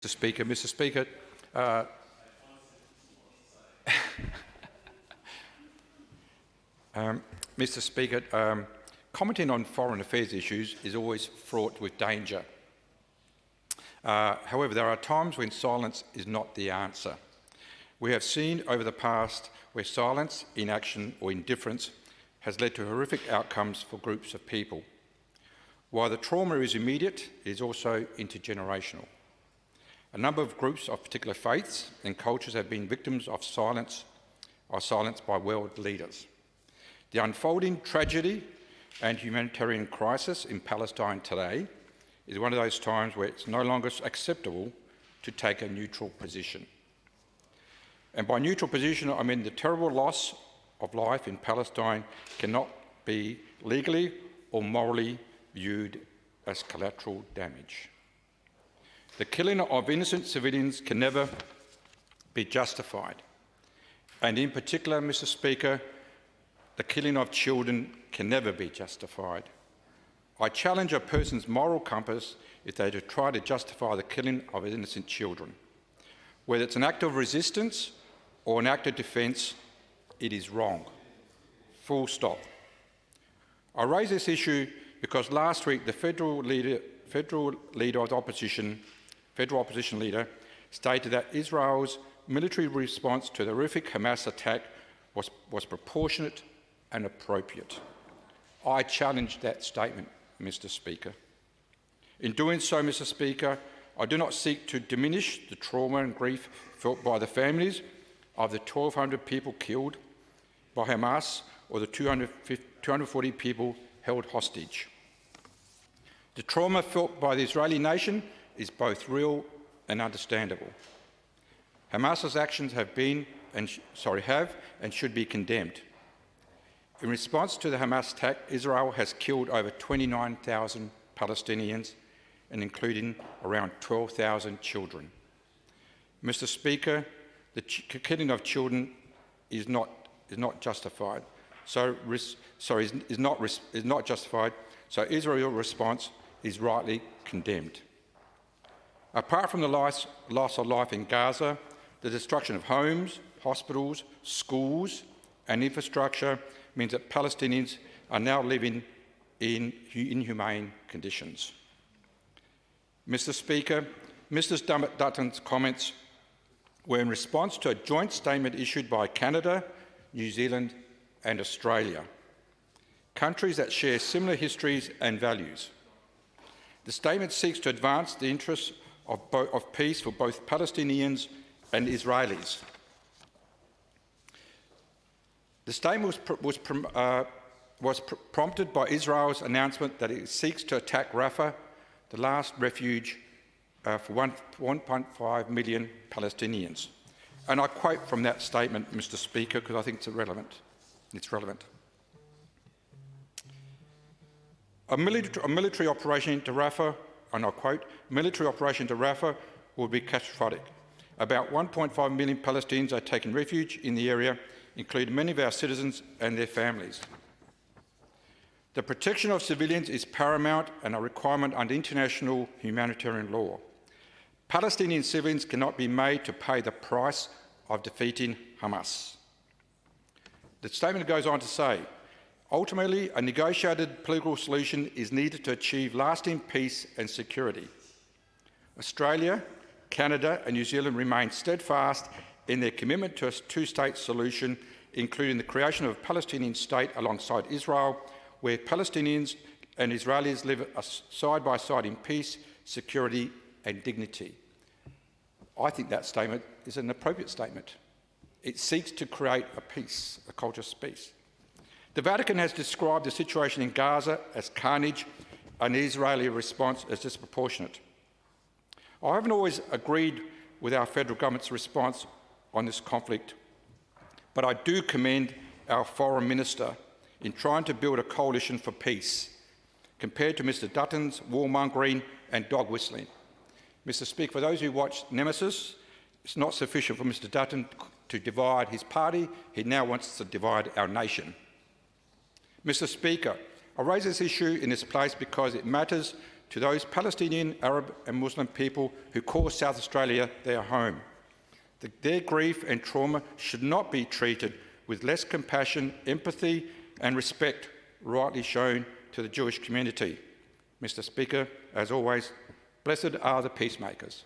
Mr. Speaker, Mr. Speaker, commenting on foreign affairs issues is always fraught with danger. However, there are times when silence is not the answer. We have seen over the past where silence, inaction or indifference has led to horrific outcomes for groups of people. While the trauma is immediate, it is also intergenerational. A number of groups of particular faiths and cultures have been victims of silence by world leaders. The unfolding tragedy and humanitarian crisis in Palestine today is one of those times where it's no longer acceptable to take a neutral position. And by neutral position, I mean the terrible loss of life in Palestine cannot be legally or morally viewed as collateral damage. The killing of innocent civilians can never be justified. And in particular, Mr. Speaker, the killing of children can never be justified. I challenge a person's moral compass if they try to justify the killing of innocent children. Whether it's an act of resistance or an act of defence, it is wrong. Full stop. I raise this issue because last week the federal opposition leader stated that Israel's military response to the horrific Hamas attack was proportionate and appropriate. I challenge that statement, Mr. Speaker. In doing so, Mr. Speaker, I do not seek to diminish the trauma and grief felt by the families of the 1,200 people killed by Hamas or the 240 people held hostage. The trauma felt by the Israeli nation is both real and understandable. Hamas's actions have and should be condemned. In response to the Hamas attack, Israel has killed over 29,000 Palestinians, and including around 12,000 children. Mr. Speaker, the killing of children is not justified. So Israel's response is rightly condemned. Apart from the loss of life in Gaza, the destruction of homes, hospitals, schools and infrastructure means that Palestinians are now living in inhumane conditions. Mr. Speaker, Mr. Dutton's comments were in response to a joint statement issued by Canada, New Zealand and Australia, countries that share similar histories and values. The statement seeks to advance the interests of peace for both Palestinians and Israelis. The statement was prompted by Israel's announcement that it seeks to attack Rafah, the last refuge for 1.5 million Palestinians. And I quote from that statement, Mr. Speaker, because I think it's relevant. A military operation into Rafah, and I quote, military operation to Rafah would be catastrophic. About 1.5 million Palestinians are taking refuge in the area, including many of our citizens and their families. The protection of civilians is paramount and a requirement under international humanitarian law. Palestinian civilians cannot be made to pay the price of defeating Hamas. The statement goes on to say, ultimately, a negotiated political solution is needed to achieve lasting peace and security. Australia, Canada and New Zealand remain steadfast in their commitment to a two-state solution, including the creation of a Palestinian state alongside Israel, where Palestinians and Israelis live side by side in peace, security and dignity. I think that statement is an appropriate statement. It seeks to create a peace, a culture of peace. The Vatican has described the situation in Gaza as carnage and the Israeli response as disproportionate. I haven't always agreed with our federal government's response on this conflict, but I do commend our foreign minister in trying to build a coalition for peace, compared to Mr. Dutton's warmongering and dog whistling. Mr. Speaker, for those who watched Nemesis, it's not sufficient for Mr. Dutton to divide his party, he now wants to divide our nation. Mr. Speaker, I raise this issue in this place because it matters to those Palestinian, Arab and Muslim people who call South Australia their home. Their grief and trauma should not be treated with less compassion, empathy and respect rightly shown to the Jewish community. Mr. Speaker, as always, blessed are the peacemakers.